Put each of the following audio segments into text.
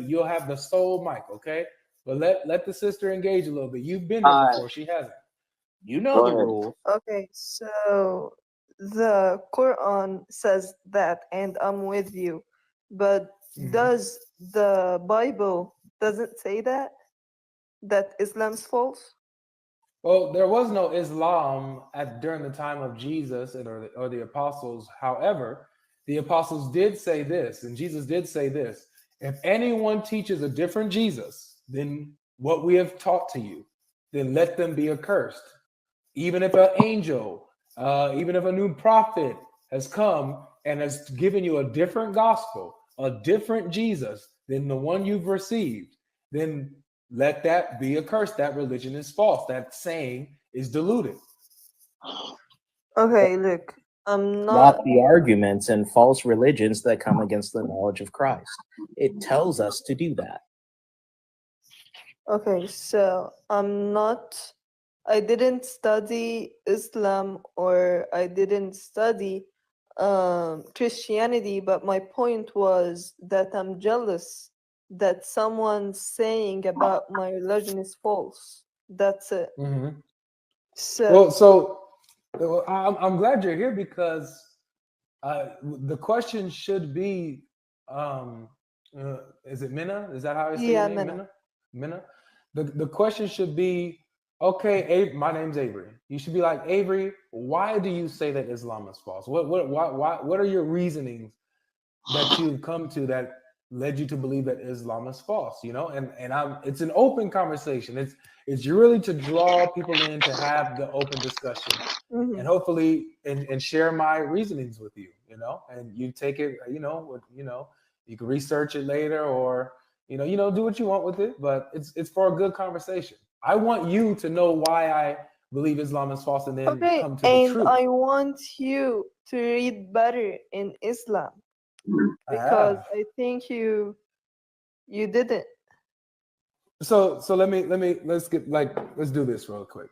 you'll have the sole mic, okay? But let the sister engage a little bit. You've been here before, she hasn't. You know the rules. Okay, so the Quran says that, and I'm with you. But does the Bible doesn't say that Islam's false? Well, there was no Islam during the time of Jesus or the apostles. However, the apostles did say this, and Jesus did say this: if anyone teaches a different Jesus than what we have taught to you, then let them be accursed. Even if an angel, even if a new prophet has come and has given you a different gospel, a different Jesus than the one you've received, then let that be accursed. That religion is false. That saying is diluted. Okay, look, I'm not. Lofty arguments and false religions that come against the knowledge of Christ. It tells us to do that. Okay, so I didn't study Islam or I didn't study Christianity, but my point was that I'm jealous that someone's saying about my religion is false. That's it. So I'm glad you're here because the question should be, is it Minna? Is that how I say your name? Minna. Minna? The question should be, okay, my name's Avery. You should be like, Avery, why do you say that Islam is false? What are your reasonings that you've come to that led you to believe that Islam is false? You know, and it's an open conversation. It's really to draw people in to have the open discussion and hopefully and share my reasonings with you, you know, and you take it, you can research it later or do what you want with it, but it's for a good conversation. I want you to know why I believe Islam is false and then come to the truth. And I want you to read better in Islam because I think you didn't. So let's do this real quick.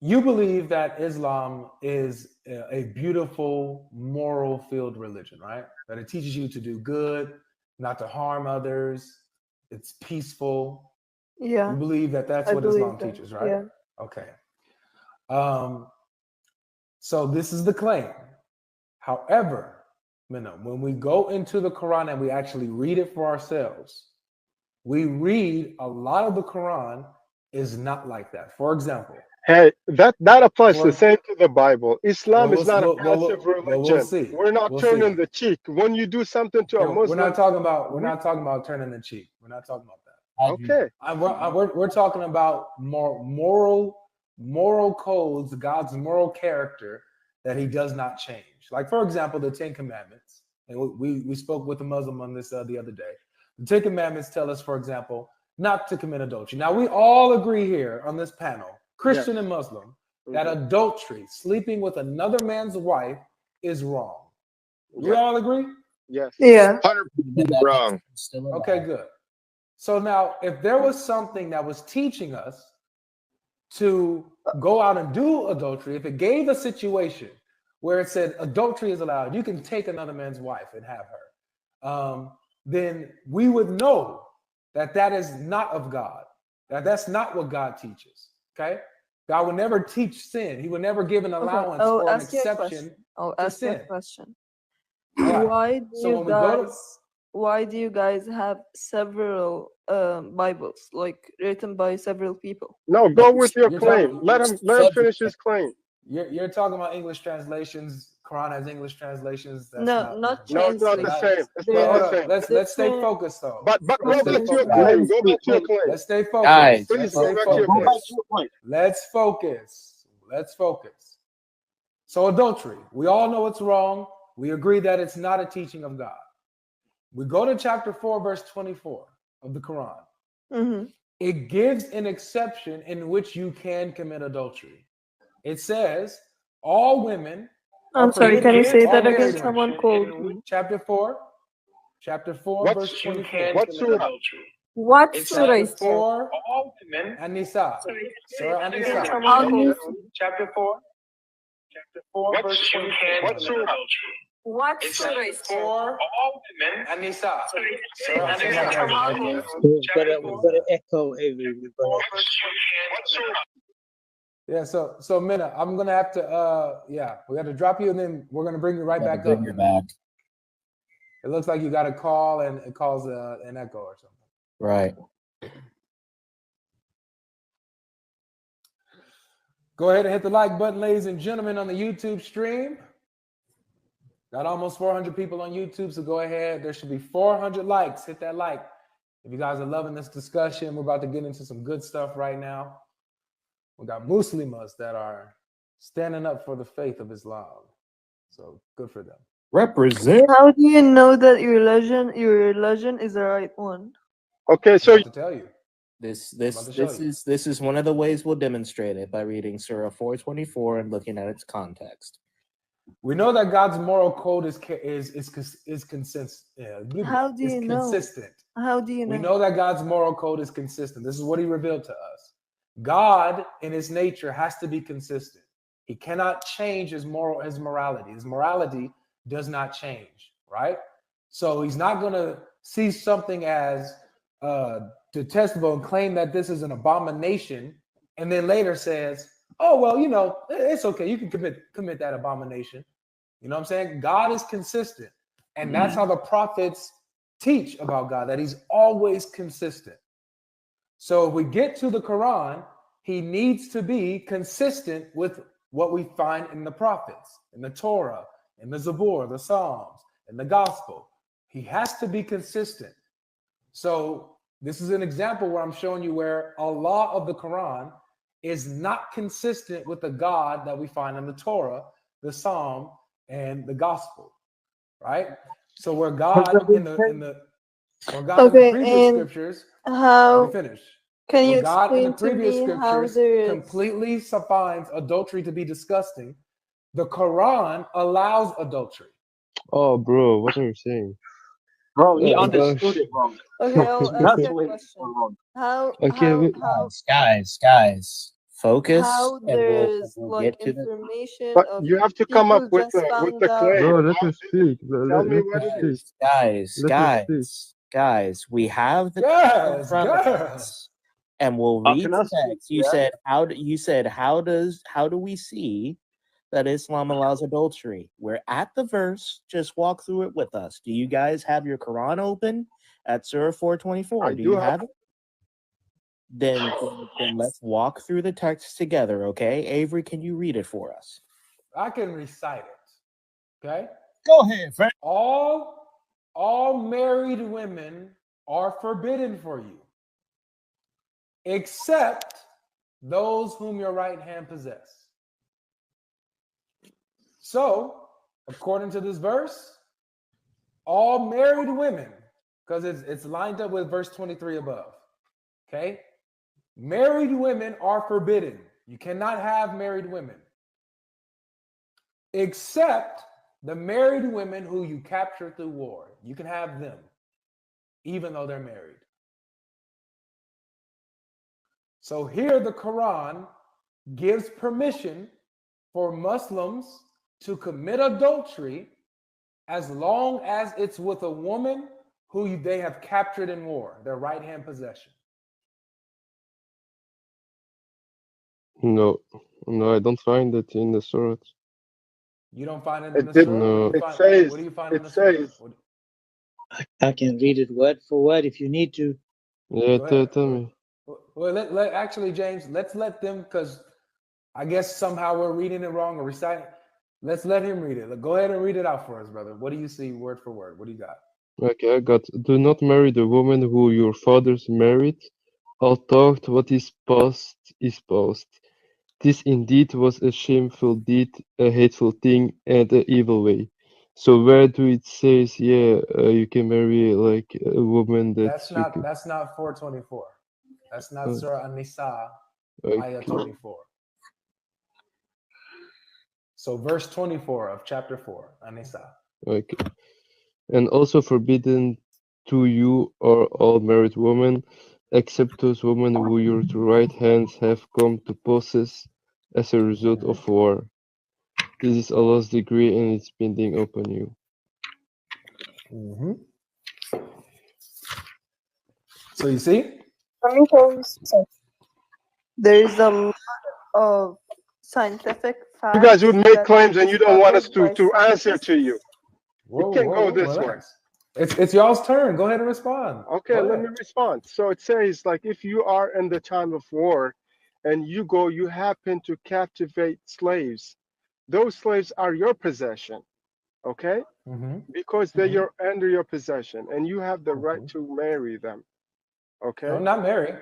You believe that Islam is a beautiful, moral-filled religion, right? That it teaches you to do good, not to harm others. It's peaceful. Yeah. You believe that that's what Islam teaches, right? Yeah. Okay. So this is the claim. However, when we go into the Quran and we actually read it for ourselves, we read a lot of the Quran is not like that. For example, hey, that applies the same to the Bible. Islam is not a passive religion. We'll see. We're not turning the cheek when you do something to a Muslim. We're not talking about turning the cheek. We're not talking about that. Okay. We're talking about more moral codes, God's moral character that He does not change. Like, for example, the Ten Commandments. And we spoke with a Muslim on this the other day. The Ten Commandments tell us, for example, not to commit adultery. Now, we all agree here on this panel, Christian and Muslim, that adultery, sleeping with another man's wife, is wrong. We all agree? Yes. Yeah. 100% wrong. Okay, good. So now, if there was something that was teaching us to go out and do adultery, if it gave a situation where it said adultery is allowed, you can take another man's wife and have her, then we would know that is not of God. That's not what God teaches. Okay? God would never teach sin. He would never give an allowance or an exception. I'll ask you a question. Right. Why do you guys have several Bibles, like written by several people? No, go with your claim. Let him finish his claim. You're talking about English translations. Quran has English translations. That's not no, it's not the same. It's not the same. Let's stay focused though. But go back to your claim. Go back to your claim. Let's stay focused. Guys, Please go back to your claim. Let's focus. So adultery, we all know it's wrong. We agree that it's not a teaching of God. We go to chapter 4, verse 24 of the Quran. It gives an exception in which you can commit adultery. It says all women. I'm sorry, can you say that again? Someone called me. Chapter 4, verse 24. What surah? What surah is 4, An-Nisa. Surah An-Nisa. Someone called me. Chapter 4, verse 24. What surah? What surah is that? For Anisa. Surah There's Anisa a has an command echo. in We've got an echo, Avery. We've got Yeah, so Minna, I'm gonna have to we got to drop you and then we're gonna bring you right back up. Bring you back. It looks like you got a call and it calls an echo or something. Right. Go ahead and hit the like button, ladies and gentlemen, on the YouTube stream. Got almost 400 people on YouTube, so go ahead. There should be 400 likes. Hit that like. If you guys are loving this discussion, we're about to get into some good stuff right now. We got Muslims that are standing up for the faith of Islam. So good for them. Represent. How do you know that your religion is the right one? Okay, so I'm about to tell you. This about to show you. is one of the ways we'll demonstrate it by reading Surah 424 and looking at its context. We know that God's moral code is consistent. How do you know? Consistent. How do you know? We know that God's moral code is consistent. This is what he revealed to us. God in his nature has to be consistent. He cannot change his morality. His morality does not change, right? So he's not going to see something as detestable and claim that this is an abomination and then later says, oh, well, you know, it's okay. You can commit that abomination. You know what I'm saying? God is consistent. And that's how the prophets teach about God, that he's always consistent. So if we get to the Quran, he needs to be consistent with what we find in the prophets, in the Torah, in the Zabur, the Psalms, in the Gospel. He has to be consistent. So this is an example where I'm showing you where Allah of the Quran is not consistent with the God that we find in the Torah, the Psalm, and the Gospel, right? So where God in the previous scriptures, let me finish. Can you God in the explain to previous me how scriptures there is completely finds adultery to be disgusting. The Quran allows adultery. oh, bro, what are you saying? Bro, he Oh, understood gosh. it wrong. Okay, I'll ask That's you a what he question. wrong. Guys, focus. How and there's we'll like get to the information But of you have to come up people with just the found out. claim. Bro, let us speak. Tell me what it is. guys, we have the text in Guys, front of guys. us, and we'll How read can the I speak, text. You said how do we see that Islam allows adultery? We're at the verse. Just walk through it with us. Do you guys have your Quran open at Surah 424? Do you have it? Then let's walk through the text together, okay? Avery, can you read it for us? I can recite it. Okay? Go ahead, Frank. All married women are forbidden for you, except those whom your right hand possess. So, according to this verse, all married women, because it's lined up with verse 23 above. Okay? Married women are forbidden. You cannot have married women, except the married women who you captured through war. You can have them, even though they're married. So here the Quran gives permission for Muslims to commit adultery as long as it's with a woman who they have captured in war, their right-hand possession. No, I don't find it in the surah. You don't find it in the It surah? No. What do you find in the surah? I can read it word for word if you need to. Yeah, Go ahead. tell me. Well, actually, James, let's let them, because I guess somehow we're reading it wrong or reciting. Let's let him read it. Go ahead and read it out for us, brother. What do you see word for word? What do you got? Okay, I got. Do not marry the woman who your fathers married. All thought what is past is past. This indeed was a shameful deed, a hateful thing, and an evil way. So where do it says, you can marry like a woman That's not 424. That's not Surah An-Nisa, ayah 24. So verse 24 of chapter 4, An-Nisa. Okay. And also forbidden to you are all married women, except those women who your right hands have come to possess as a result of war. This is Allah's decree and it's binding upon you. So you see? Let me tell you something. There's a lot of scientific facts. You guys would make that claims and you don't want us discovered to by answer to you. Whoa, It can't go this way. relax. It's y'all's turn. Go ahead and respond. Okay, Go let ahead. me respond. So it says, like, if you are in the time of war and you happen to captivate slaves, those slaves are your possession, okay? Because they are under your possession and you have the right to marry them, okay? No, not marry.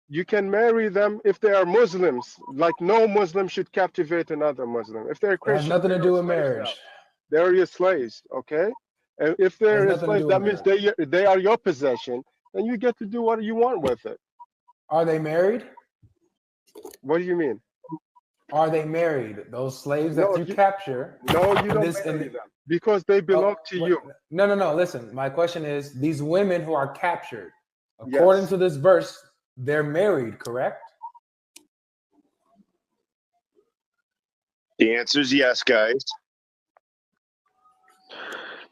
You can marry them if they are Muslims. Like, no Muslim should captivate another Muslim. If they're It has Christian, nothing to they do are with slaves now. marriage. They're your slaves, okay? And if It has they're your nothing to slaves, do that with means marriage. they are your possession, and you get to do what you want with it. Are they married? What do you mean? Are they married? Those slaves that you capture. No, you in don't this, marry them because they belong to you. No. Listen, my question is: these women who are captured, according to this verse, they're married, correct? The answer is yes, guys.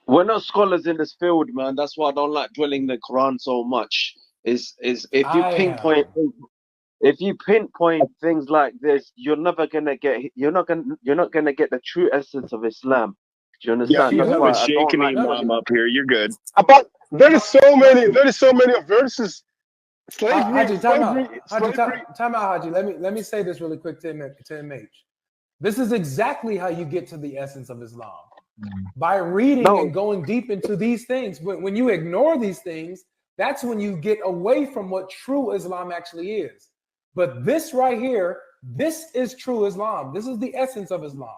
We're not scholars in this field, man. That's why I don't like dwelling the Quran so much. Is if you pinpoint things like this, you're not gonna get the true essence of Islam. Do you understand? Yeah, you That's have why a I Sheikh don't and like Imam up here. You're good. But there is so many verses. Haji, time out, Haji. Let me say this really quick to MH. This is exactly how you get to the essence of Islam. By reading and going deep into these things. When you ignore these things, that's when you get away from what true Islam actually is. But this right here, this is true Islam. This is the essence of Islam.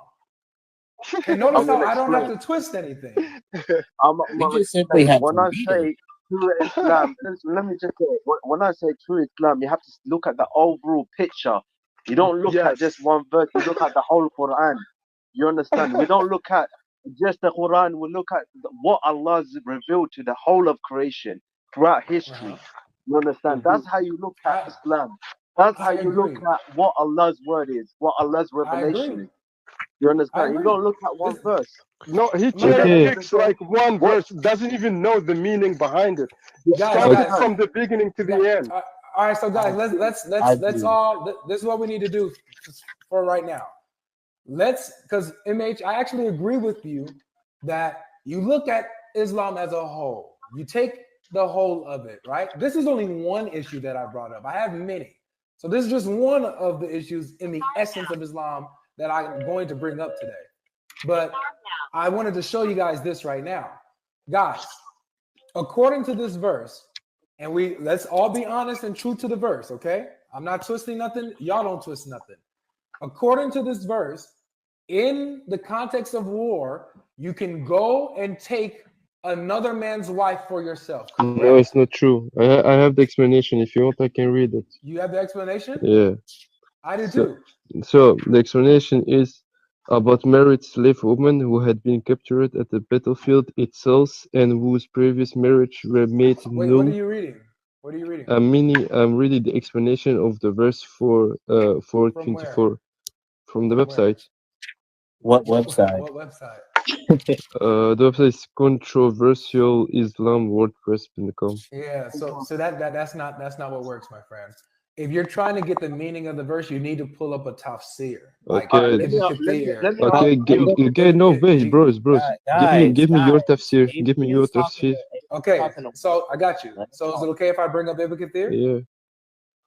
And notice how I don't have to twist anything. We just simply have when to I read say it. true Islam, let me just say, when I say true Islam, you have to look at the overall picture. You don't look at just one verse, you look at the whole Quran. You understand? We don't look at just the Quran, we look at what Allah's revealed to the whole of creation throughout history. You understand? That's how you look at Islam. That's how you look at what Allah's word is, what Allah's revelation is. You understand? You don't look at one verse. No, he cherry picks like one verse, doesn't even know the meaning behind it. He started from the beginning to the end. All right, so guys, let's all. This is what we need to do for right now. Because MH, I actually agree with you that you look at Islam as a whole. You take the whole of it, right? This is only one issue that I brought up. I have many. So this is just one of the issues in the essence of Islam that I'm going to bring up today. But I wanted to show you guys this right now. Guys, according to this verse, and let's all be honest and true to the verse, okay? I'm not twisting nothing. Y'all don't twist nothing. According to this verse, in the context of war, you can go and take another man's wife for yourself. Correct? No, it's not true. I have the explanation. If you want, I can read it. You have the explanation? Yeah. I do too. So the explanation is about married slave women who had been captured at the battlefield itself and whose previous marriage were made Wait, null. what are you reading? What are you reading? I'm reading the explanation of the verse for 424 from the website. What website? What website? The website is controversialislamwordpress.com. Yeah, so that's not what works, my friend. If you're trying to get the meaning of the verse, you need to pull up a tafsir. Okay. Okay, no, wait, bros. Give me your tafsir. Give me your tafsir. Okay, so I got you. So is it okay if I bring up Ibn Kathir? Yeah.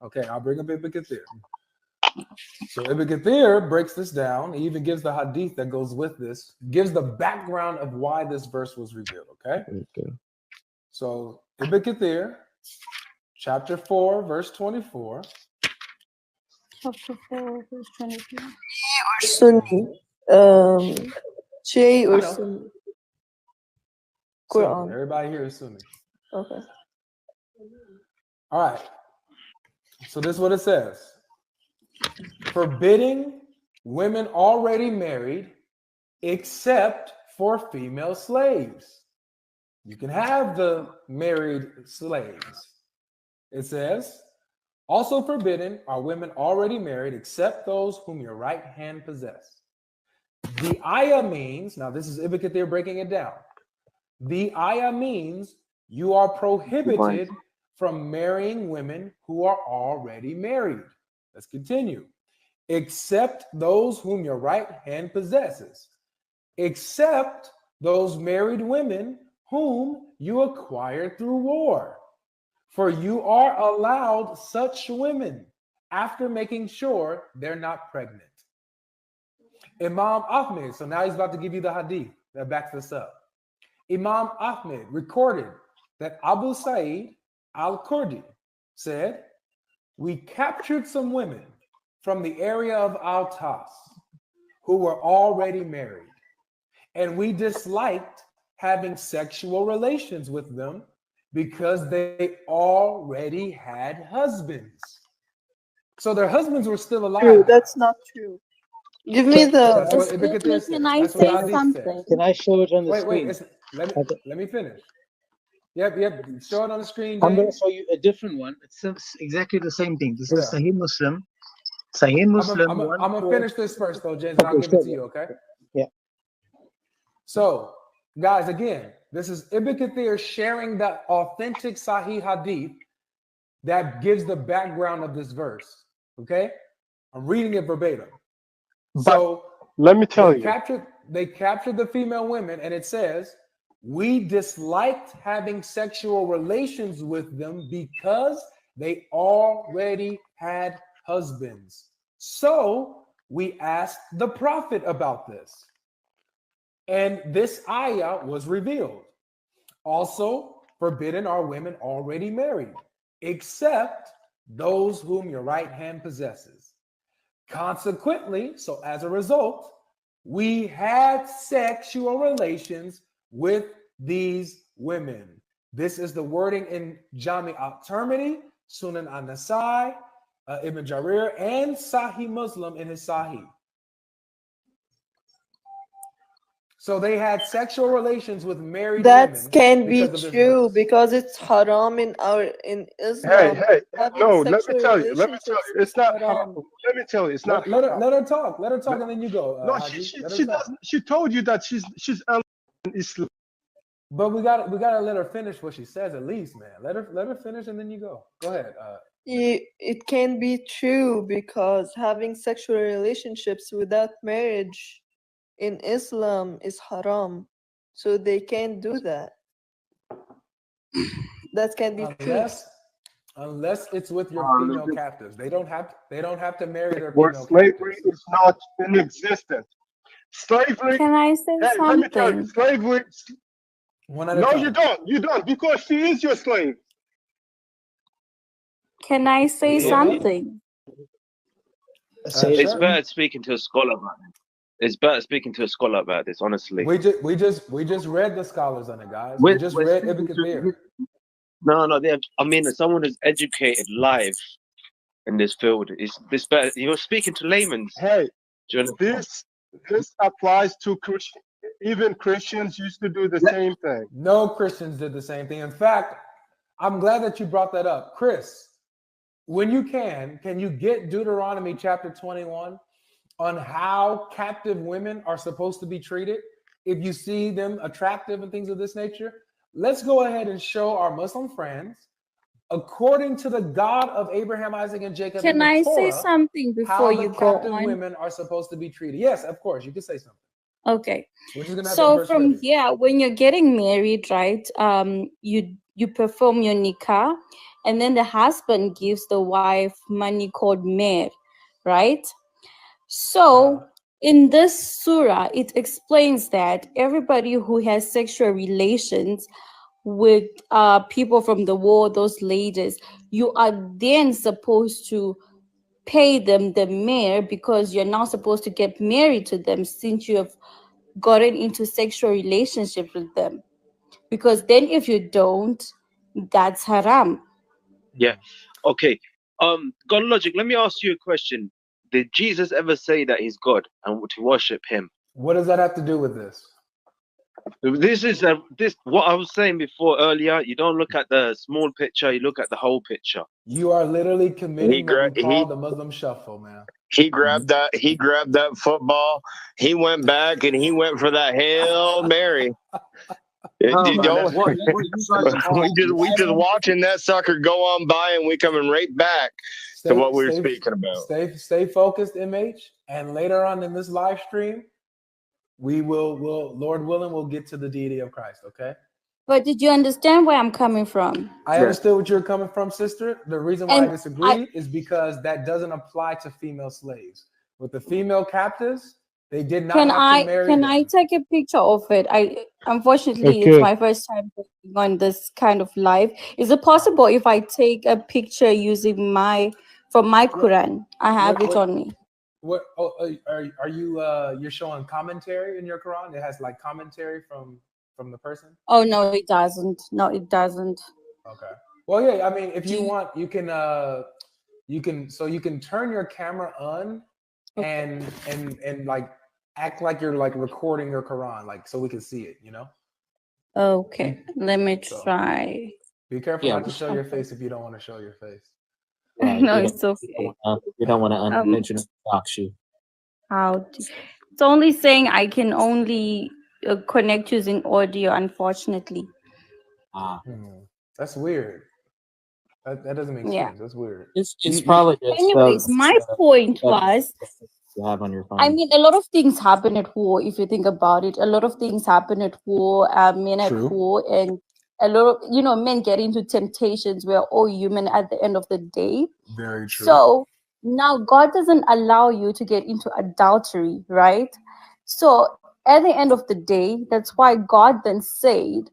Okay, I'll bring up Ibn Kathir. So Ibn Kathir breaks this down. He even gives the hadith that goes with this, gives the background of why this verse was revealed. Okay. So Ibn Kathir, chapter 4, verse 24. Chapter 4, verse 24. Or Sunni. Shia or Sunni. Quran. Sunni. Everybody here is Sunni. Okay. All right. So this is what it says. Forbidding women already married except for female slaves. You can have the married slaves. It says, also forbidden are women already married except those whom your right hand possess. The ayah means, now this is Ibn Kathir breaking it down. The ayah means you are prohibited from marrying women who are already married. Let's continue. Except those whom your right hand possesses. Except those married women whom you acquired through war. For you are allowed such women after making sure they're not pregnant. Imam Ahmed, so now he's about to give you the hadith that backs this up. Imam Ahmed recorded that Abu Sa'id al-Kurdi said, we captured some women from the area of Al-Tas who were already married, and we disliked having sexual relations with them because they already had husbands. So their husbands were still alive. True, that's not true. Give me the. That's what Ibn Kathir said. Can I That's what say the hadith something? says. Can I show it on the Wait, screen? let me finish. Yep. Show it on the screen, I'm going to James. show you a different one. It's exactly the same thing. This is Yeah. Sahih Muslim. Sahih Muslim. I'm going to finish this first, though, James, and I'll give it to you, okay? Yeah. So, guys, again, this is Ibn Kathir sharing the authentic Sahih Hadith that gives the background of this verse, okay? I'm reading it verbatim. So, let me tell you. They captured the female women, and it says, we disliked having sexual relations with them because they already had husbands. So we asked the Prophet about this. And this ayah was revealed. Also, forbidden are women already married, except those whom your right hand possesses. Consequently, so as a result, we had sexual relations with these women. This is the wording in Jami al-Tirmidhi, Sunan al-Nasai, Ibn Jarir, and Sahih Muslim in his Sahih. So they had sexual relations with married women. That can be because of this true verse. because it's haram in Islam. Hey, no, let me sexual tell you. relationships It's is not haram. haram. Let me tell you, it's not Let haram. her talk. Let her talk, and then you go. No, Haji. she Let her talk. doesn't. She told you that she's in Islam. But we gotta let her finish what she says at least, man. Let her finish, and then you go. Go ahead. It can be true because having sexual relationships without marriage in Islam is haram. So they can't do that. That can be true. Unless it's with your female captives. They don't have to marry their Where female slavery captives. is not in existence. Slavery. Can I say Hey, something? let me tell you, slavery. One at a No, time. you don't. You don't, because she is your slave. Can I say Yeah. something? It's better speaking to a scholar about it. It's better speaking to a scholar about this, honestly. We just read the scholars on it, guys. We just read Ibn Kathir. No. I mean, someone who's educated live in this field is this better. You're speaking to laymen. Hey, this applies to Christians. Even Christians used to do the same thing. No Christians did the same thing. In fact, I'm glad that you brought that up, Chris. When you can you get Deuteronomy chapter 21 on how captive women are supposed to be treated if you see them attractive and things of this nature? Let's go ahead and show our Muslim friends, according to the God of Abraham, Isaac, and Jacob. Can I say Torah, something before how you the go captive on? women are supposed to be treated. Yes, of course, you can say something. Okay. We're just gonna have So the verse from ready. here, when you're getting married, right? You perform your nikah, and then the husband gives the wife money called mehr, right? So in this surah, it explains that everybody who has sexual relations with people from the war, those ladies, you are then supposed to pay them the mehr because you're not supposed to get married to them since you have gotten into sexual relationship with them. Because then if you don't, that's haram. Yeah. Okay. Godlogic, let me ask you a question. Did Jesus ever say that he's God and to worship him? What does that have to do with this? This is this what I was saying before earlier. You don't look at the small picture; you look at the whole picture. You are literally committing what we he call the Muslim shuffle, man. he grabbed that football. He went back and he went for that Hail Mary. No, You man. don't. What you guys are we just watching that sucker go on by, and we coming right back to what we were speaking about. Stay focused, MH. And later on in this live stream, we will Lord willing, we'll get to the deity of Christ. Okay. But did you understand where I'm coming from? I understood what you're coming from, sister. The reason why And I disagree is because that doesn't apply to female slaves. With the female captives, they did not have to marry them. I take a picture of it? Unfortunately it's my first time being on this kind of live. Is it possible if I take a picture using from my Quran? I have it on me. What are you you're showing commentary in your Quran? It has like commentary from the person? Oh no, it doesn't. No, it doesn't. Okay. Well, yeah, I mean, if you want, you can turn your camera on and like act like you're like recording your Quran, like so we can see it, you know? Okay, let me try. Be careful not to show your face if you don't want to show your face. No, it's okay. You don't want to unintentionally dox you. It's only saying I can only connect using audio, unfortunately. That's weird. That doesn't make sense. That's weird. It's probably just. Anyways, my point was, you have on your phone. I mean, a lot of things happen at war. If you think about it, a lot of things happen at war. Men at war, and a lot of men get into temptations. We're all human at the end of the day. Very true. So now God doesn't allow you to get into adultery, right? So at the end of the day, that's why God then said,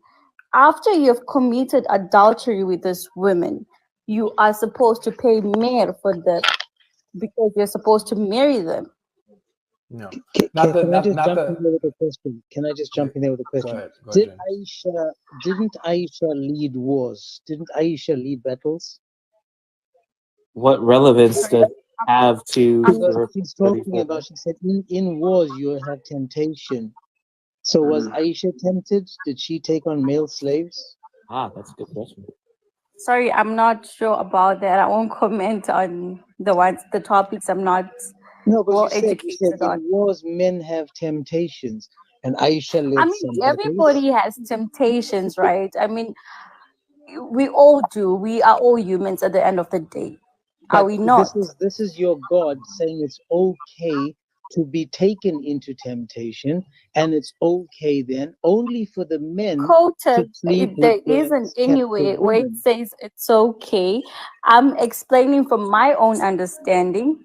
after you have committed adultery with this woman, you are supposed to pay mehr for that because you're supposed to marry them. No. Can I just jump in there with a question? Can I just jump in there with a question? Go ahead, didn't Aisha lead wars? Didn't Aisha lead battles? What relevance does it have to? She's talking about, she said, in wars you have temptation. So was Aisha tempted? Did she take on male slaves? That's a good question. Sorry, I'm not sure about that. I won't comment on the topics I'm not well educated on. In wars, men have temptations, and Aisha led everybody has temptations, right? I mean, we all do. We are all humans at the end of the day. Are we not? This is your God saying it's okay to be taken into temptation, and it's okay then only for the men to sleep with there isn't anywhere where it says it's okay. I'm explaining from my own understanding,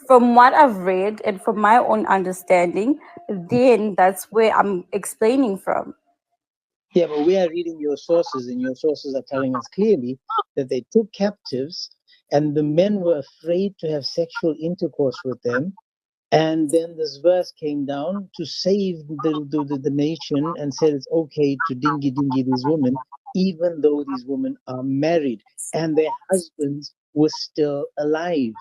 from what I've read, and from my own understanding. Then that's where I'm explaining from. Yeah, but we are reading your sources, and your sources are telling us clearly that they took captives, and the men were afraid to have sexual intercourse with them. And then this verse came down to save the nation and said it's okay to dingy these women, even though these women are married and their husbands were still alive.